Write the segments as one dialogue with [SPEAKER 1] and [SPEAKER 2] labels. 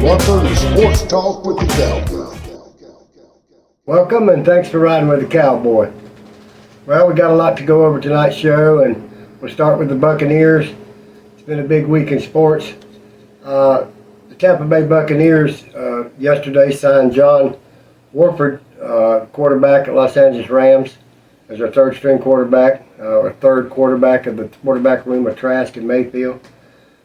[SPEAKER 1] Welcome to Sports Talk with the Cowboy.
[SPEAKER 2] Welcome and thanks for riding with the Cowboy. Well, we got a lot to go over tonight's show, and we'll start with the Buccaneers. It's been a big week in sports. The Tampa Bay Buccaneers yesterday signed John Warford, quarterback at Los Angeles Rams, as their third string quarterback, or third quarterback of the quarterback room of Trask and Mayfield.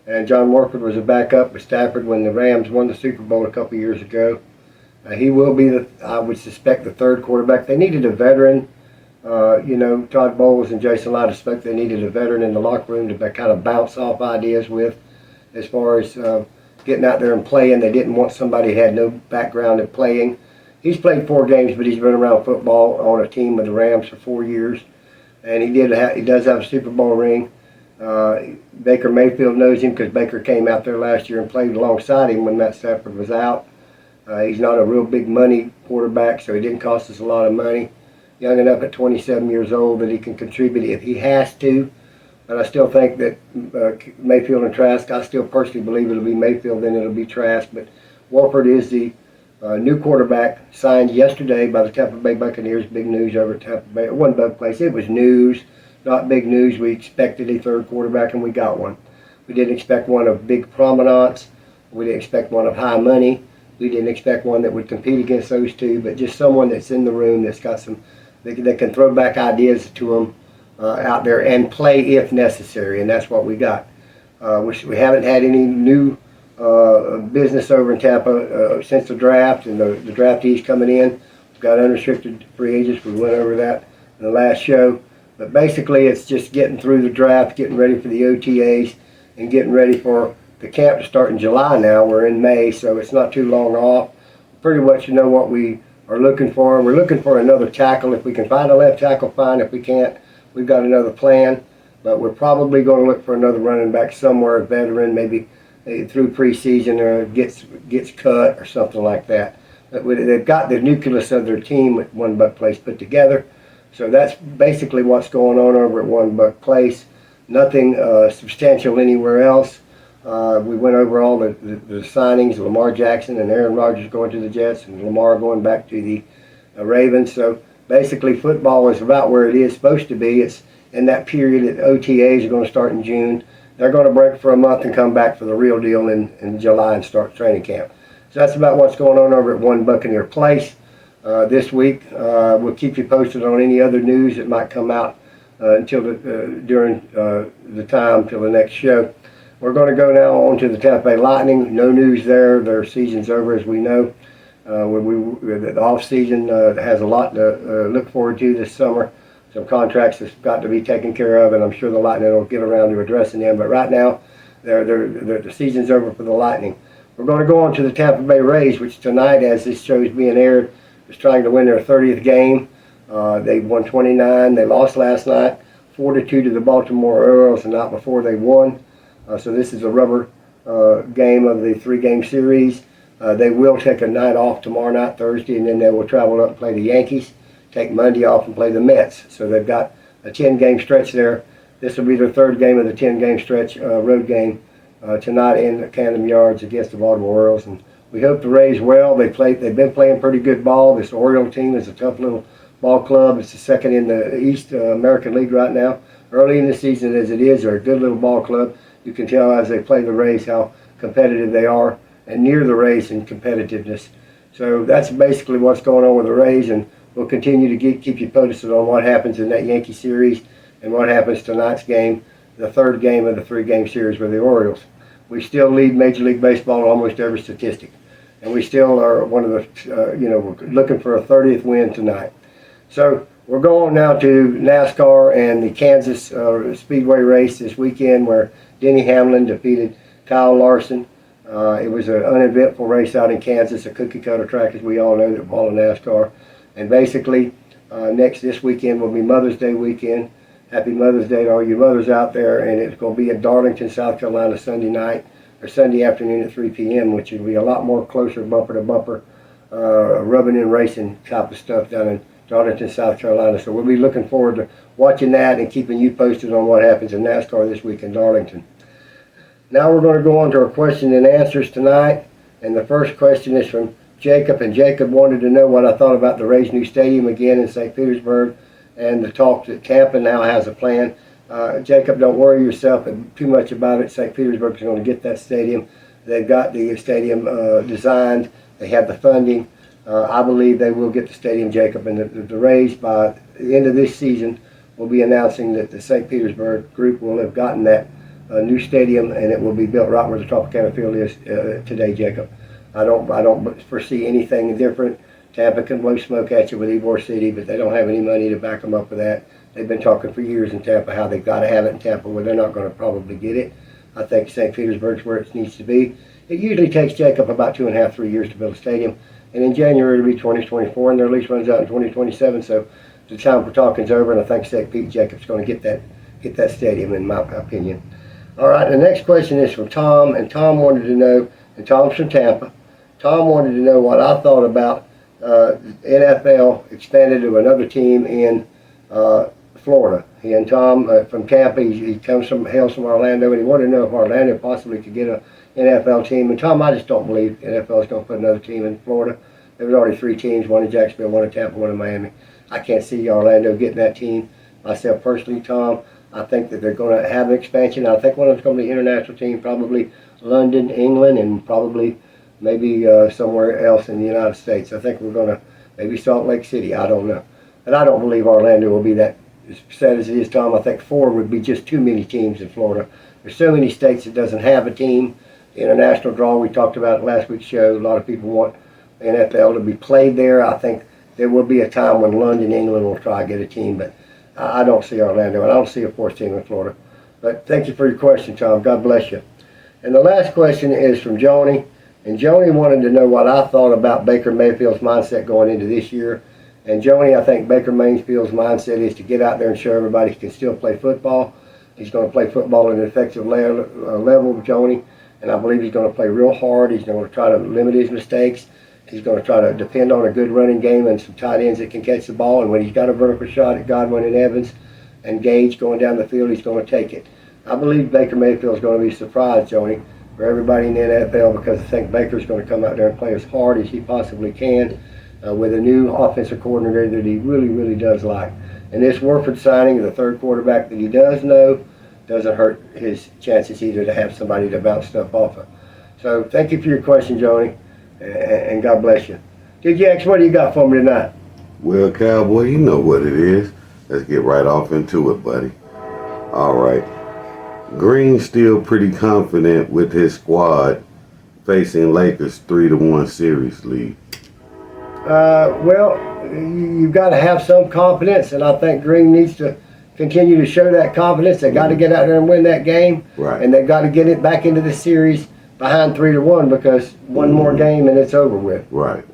[SPEAKER 2] And John Warford was a backup with Stafford when the Rams won the Super Bowl a couple years ago. He will be, I would suspect, the third quarterback. They needed a veteran. Todd Bowles and Jason Light expect they needed a veteran in the locker room to kind of bounce off ideas with as far as getting out there and playing. They didn't want somebody who had no background in playing. He's played 4 games, but he's been around football on a team with the Rams for 4 years. And he does have a Super Bowl ring. Baker Mayfield knows him because Baker came out there last year and played alongside him when Matt Stafford was out. He's not a real big money quarterback, so he didn't cost us a lot of money. Young enough at 27 years old that he can contribute if he has to. But I still think that Mayfield and Trask, I still personally believe it'll be Mayfield, then it'll be Trask. But Warford is the new quarterback signed yesterday by the Tampa Bay Buccaneers. Big news over at Tampa Bay. It wasn't bug place. It was news, not big news. We expected a third quarterback, and we got one. We didn't expect one of big prominence. We didn't expect one of high money. We didn't expect one that would compete against those two, but just someone that's in the room that's got some, that can throw back ideas to them out there and play if necessary, and that's what we got. We haven't had any new business over in Tampa since the draft, and the draftees coming in. We've got unrestricted free agents. We went over that in the last show. But basically, it's just getting through the draft, getting ready for the OTAs, and getting ready for the camp to start in July now. We're in May, so it's not too long off. Pretty much know what we are looking for. We're looking for another tackle. If we can find a left tackle, fine. If we can't, we've got another plan. But we're probably going to look for another running back somewhere, a veteran, maybe through preseason or gets cut or something like that. But they've got the nucleus of their team at One Buck Place put together. So that's basically what's going on over at One Buck Place. Nothing substantial anywhere else. We went over all the signings, Lamar Jackson and Aaron Rodgers going to the Jets and Lamar going back to the Ravens. So basically football is about where it is supposed to be. It's in that period that OTAs are going to start in June. They're going to break for a month and come back for the real deal in July and start training camp. So that's about what's going on over at One Buccaneer Place this week. We'll keep you posted on any other news that might come out during the time till the next show. We're going to go now on to the Tampa Bay Lightning. No news there. Their season's over, as we know. The off-season has a lot to look forward to this summer. Some contracts have got to be taken care of, and I'm sure the Lightning will get around to addressing them. But right now, the season's over for the Lightning. We're going to go on to the Tampa Bay Rays, which tonight, as this show is being aired, is trying to win their 30th game. They won 29. They lost last night, 4-2 to the Baltimore Orioles the night before they won. So this is a rubber game of the 3-game series. They will take a night off tomorrow night, Thursday, and then they will travel up and play the Yankees, take Monday off and play the Mets. So they've got a 10-game stretch there. This will be their 3rd game of the 10-game stretch road game tonight in the Camden Yards against the Baltimore Orioles. And we hope the Rays well. They've been playing pretty good ball. This Oriole team is a tough little ball club. It's the 2nd in the East American League right now. Early in the season as it is, they're a good little ball club. You can tell as they play the Rays how competitive they are and near the Rays in competitiveness. So that's basically what's going on with the Rays, and we'll continue to keep you posted on what happens in that Yankee series and what happens tonight's game, the 3rd game of the 3-game series with the Orioles. We still lead Major League Baseball in almost every statistic, and we still are one of the, we're looking for a 30th win tonight. So we're going now to NASCAR and the Kansas Speedway race this weekend where Denny Hamlin defeated Kyle Larson. It was an uneventful race out in Kansas, a cookie-cutter track, as we all know, that ball in NASCAR. And basically, this weekend will be Mother's Day weekend. Happy Mother's Day to all you mothers out there. And it's going to be in Darlington, South Carolina, Sunday night, or Sunday afternoon at 3 p.m., which will be a lot more closer bumper-to-bumper, rubbing and racing type of stuff down in Darlington, South Carolina. So we'll be looking forward to watching that and keeping you posted on what happens in NASCAR this week in Darlington. Now we're going to go on to our question and answers tonight. And the first question is from Jacob, and Jacob wanted to know what I thought about the Rays' new stadium again in St. Petersburg and the talk that Tampa now has a plan. Jacob, don't worry yourself too much about it. St. Petersburg is going to get that stadium. They've got the stadium designed. They have the funding. I believe they will get the stadium, Jacob, and the Rays by the end of this season will be announcing that the St. Petersburg group will have gotten that new stadium, and it will be built right where the Tropicana Field is today, Jacob. I don't foresee anything different. Tampa can blow smoke at you with Ybor City, but they don't have any money to back them up with that. They've been talking for years in Tampa how they've got to have it in Tampa, where they're not going to probably get it. I think St. Petersburg's where it needs to be. It usually takes Jacob about 2.5, 3 years to build a stadium, and in January it'll be 2024, and their lease runs out in 2027. So the time for talking's over, and I think St. Pete Jacob's going to get that stadium, in my opinion. All right, the next question is from Tom, and Tom wanted to know, and Tom's from Tampa. Tom wanted to know what I thought about NFL expanded to another team in Florida. He and Tom from Tampa, he hails from Orlando, and he wanted to know if Orlando possibly could get an NFL team. And Tom, I just don't believe the NFL is going to put another team in Florida. There was already 3 teams, one in Jacksonville, one in Tampa, one in Miami. I can't see Orlando getting that team. Myself personally, Tom, I think that they're going to have an expansion. I think one of them's going to be an international team, probably London, England, and probably maybe somewhere else in the United States. I think we're going to maybe Salt Lake City. I don't know. But I don't believe Orlando will be that sad as it is, Tom. I think 4 would be just too many teams in Florida. There's so many states that doesn't have a team. The international draw, we talked about it last week's show. A lot of people want the NFL to be played there. I think there will be a time when London, England will try to get a team, but I don't see Orlando, and I don't see a 4th team in Florida. But thank you for your question, Tom. God bless you. And the last question is from Joni. And Joni wanted to know what I thought about Baker Mayfield's mindset going into this year. And Joni, I think Baker Mayfield's mindset is to get out there and show everybody he can still play football. He's going to play football at an effective level, Joni. And I believe he's going to play real hard. He's going to try to limit his mistakes. He's going to try to depend on a good running game and some tight ends that can catch the ball. And when he's got a vertical shot at Godwin and Evans and Gage going down the field, he's going to take it. I believe Baker Mayfield's going to be surprised, Joni, for everybody in the NFL, because I think Baker's going to come out there and play as hard as he possibly can with a new offensive coordinator that he really, really does like. And this Warford signing, the 3rd quarterback that he does know, doesn't hurt his chances either to have somebody to bounce stuff off of. So thank you for your question, Joni, and God bless you. DJX, what do you got for me tonight?
[SPEAKER 3] Well, Cowboy, you know what it is. Let's get right off into it, buddy. All right. Green's still pretty confident with his squad facing Lakers 3-1 series lead.
[SPEAKER 2] Well, you've got to have some confidence, and I think Green needs to continue to show that confidence. They got to get out there and win that game,
[SPEAKER 3] right?
[SPEAKER 2] And they've got to get it back into the series behind 3-1, because one more game and it's over with.
[SPEAKER 3] Right.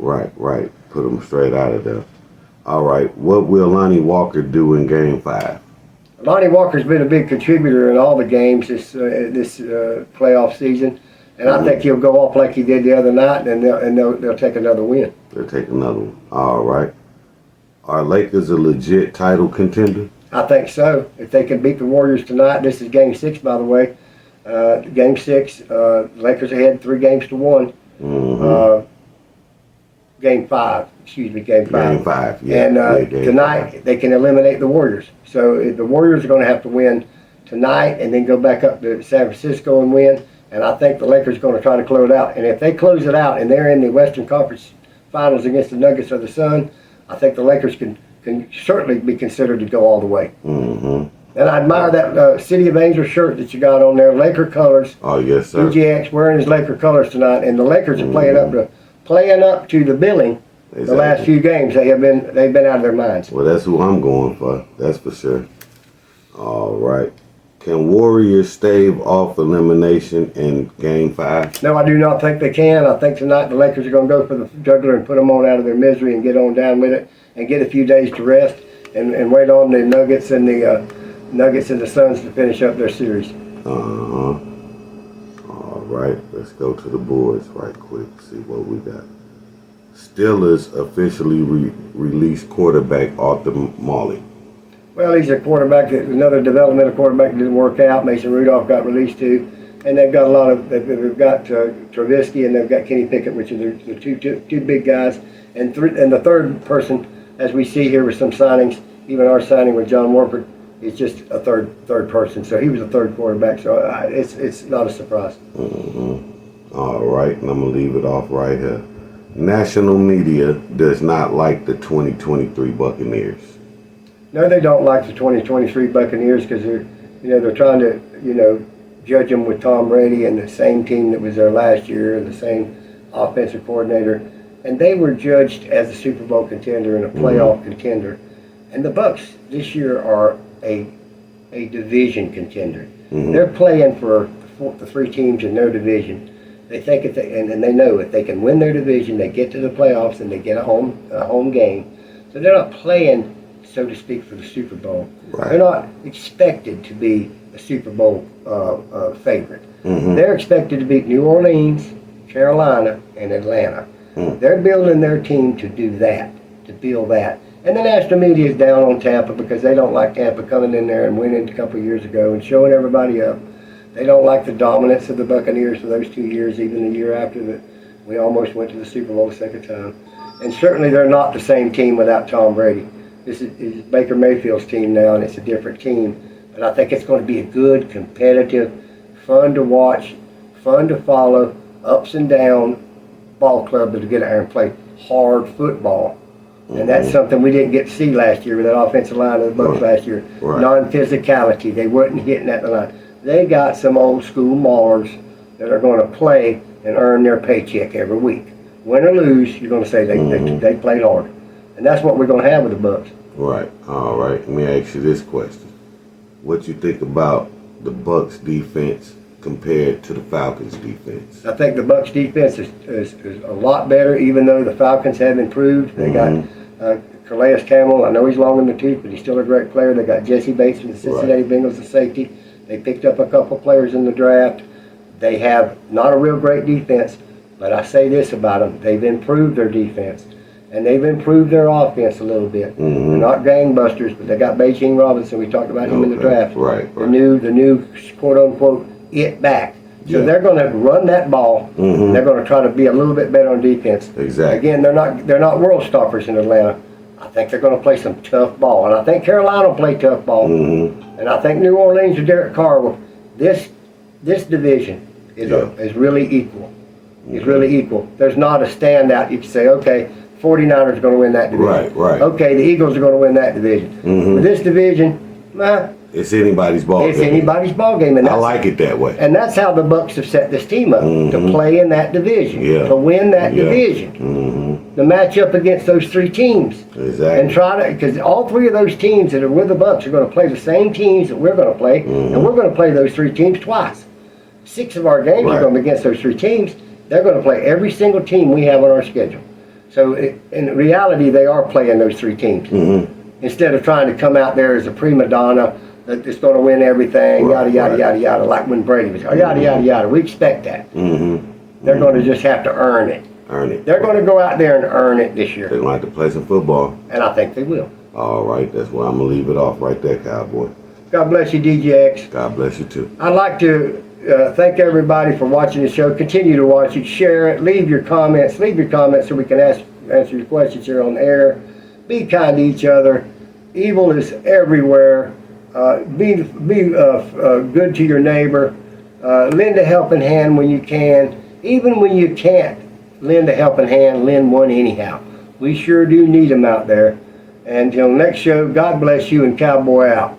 [SPEAKER 3] Put them straight out of there. All right. What will Lonnie Walker do in Game 5?
[SPEAKER 2] Lonnie Walker's been a big contributor in all the games this playoff season, and I think he'll go off like he did the other night, and they'll take another win.
[SPEAKER 3] They'll take another one. All right. Are Lakers a legit title contender?
[SPEAKER 2] I think so. If they can beat the Warriors tonight, this is Game 6, by the way. Game 6, Lakers ahead 3-1.
[SPEAKER 3] Mm-hmm.
[SPEAKER 2] Game 5,
[SPEAKER 3] Game 5, yeah.
[SPEAKER 2] And tonight,
[SPEAKER 3] 5.
[SPEAKER 2] they can eliminate the Warriors. So the Warriors are going to have to win tonight and then go back up to San Francisco and win. And I think the Lakers are going to try to close it out. And if they close it out and they're in the Western Conference Finals against the Nuggets or the Sun, I think the Lakers can certainly be considered to go all the way.
[SPEAKER 3] Mm-hmm.
[SPEAKER 2] And I admire that City of Angels shirt that you got on there, Laker colors.
[SPEAKER 3] Oh, yes, sir.
[SPEAKER 2] DJX wearing his Laker colors tonight, and the Lakers are playing up to the billing. Exactly. The last few games they've been out of their minds.
[SPEAKER 3] Well, that's who I'm going for. That's for sure. All right. Can Warriors stave off elimination in Game 5?
[SPEAKER 2] No, I do not think they can. I think tonight the Lakers are going to go for the juggler and put them on out of their misery and get on down with it and get a few days to rest and wait on the Nuggets and the Suns to finish up their series.
[SPEAKER 3] Uh-huh. All right. Let's go to the boards right quick. See what we got. Steelers officially released quarterback Arthur Molly.
[SPEAKER 2] Well, he's a quarterback, another developmental quarterback that didn't work out. Mason Rudolph got released too. and they've got a lot of, they've got Trubisky, and they've got Kenny Pickett, which are the two big guys, and the third person, as we see here with some signings, even our signing with John Warford, is just a third person. So he was a third quarterback. So it's not a surprise.
[SPEAKER 3] All right, and I'm gonna leave it off right here. National media does not like the 2023 Buccaneers.
[SPEAKER 2] No, they don't like the 2023 Buccaneers because they're trying to judge them with Tom Brady and the same team that was there last year, the same offensive coordinator, and they were judged as a Super Bowl contender and a playoff contender. And the Bucs this year are a division contender. They're playing for the three teams in their division. They think and they know if they can win their division, they get to the playoffs and they get a home game. So they're not playing, so to speak, for the Super Bowl.
[SPEAKER 3] Right.
[SPEAKER 2] They're not expected to be a Super Bowl favorite. They're expected to beat New Orleans, Carolina, and Atlanta. They're building their team to do that, to build that. And the national media is down on Tampa because they don't like Tampa coming in there and winning a couple of years ago and showing everybody up. They don't like the dominance of the Buccaneers for those 2 years, even the year after that we almost went to the Super Bowl a second time. And certainly they're not the same team without Tom Brady. This is Baker Mayfield's team now, and it's a different team. But I think it's going to be a good, competitive, fun to watch, fun to follow, ups and down ball club to get out there and play hard football. And that's something we didn't get to see last year with that offensive line of the Bucs last year. Non-physicality. They weren't hitting at the line. They got some old school maulers that are going to play and earn their paycheck every week. Win or lose, you're going to say they played hard. And that's what we're going to have with the Bucs.
[SPEAKER 3] Right. All right. Let me ask you this question. What you think about the Bucs defense compared to the Falcons defense?
[SPEAKER 2] I think the Bucs defense is a lot better, even though the Falcons have improved. They got Calais Campbell. I know he's long in the tooth, but he's still a great player. They got Jesse Bates from the Cincinnati Bengals, the safety. They picked up a couple players in the draft. They have not a real great defense, but I say this about them. They've improved their defense, and they've improved their offense a little bit. They're not gangbusters, but they got Beijing Robinson. We talked about him in the draft. The new quote-unquote it back. So they're going to run that ball. They're going to try to be a little bit better on defense.
[SPEAKER 3] Exactly.
[SPEAKER 2] Again, they're not world stoppers in Atlanta. I think they're going to play some tough ball, and I think Carolina will play tough ball, and I think New Orleans or Derek Carr will. This division is really equal. It's really equal. There's not a standout. You can say, okay, 49ers are going to win that division.
[SPEAKER 3] Right.
[SPEAKER 2] Okay, the Eagles are going to win that division. With this division,
[SPEAKER 3] it's anybody's ball game.
[SPEAKER 2] It's anybody's ball game, and
[SPEAKER 3] I like it that way.
[SPEAKER 2] And that's how the Bucs have set this team up to play in that division, to win that division, to match up against those three teams, and try to, because all three of those teams that are with the Bucs are going to play the same teams that we're going to play, and we're going to play those three teams twice. 6 of our games are going to be against those three teams. They're going to play every single team we have on our schedule. So in reality, they are playing those three teams instead of trying to come out there as a prima donna that's going to win everything, yada, yada, like when Brady was, yada, yada. We expect that. They're going to just have to earn it. They're going to go out there and earn it this year.
[SPEAKER 3] They're going to have to play some football.
[SPEAKER 2] And I think they will.
[SPEAKER 3] All right, that's where I'm going to leave it off right there, Cowboy.
[SPEAKER 2] God bless you, DJX.
[SPEAKER 3] God bless you, too.
[SPEAKER 2] I'd like to thank everybody for watching the show. Continue to watch it, share it, leave your comments so we can answer your questions here on the air. Be kind to each other. Evil is everywhere. Be good to your neighbor. Lend a helping hand when you can. Even when you can't lend a helping hand, lend one anyhow. We sure do need them out there. Until next show, God bless you and Cowboy out.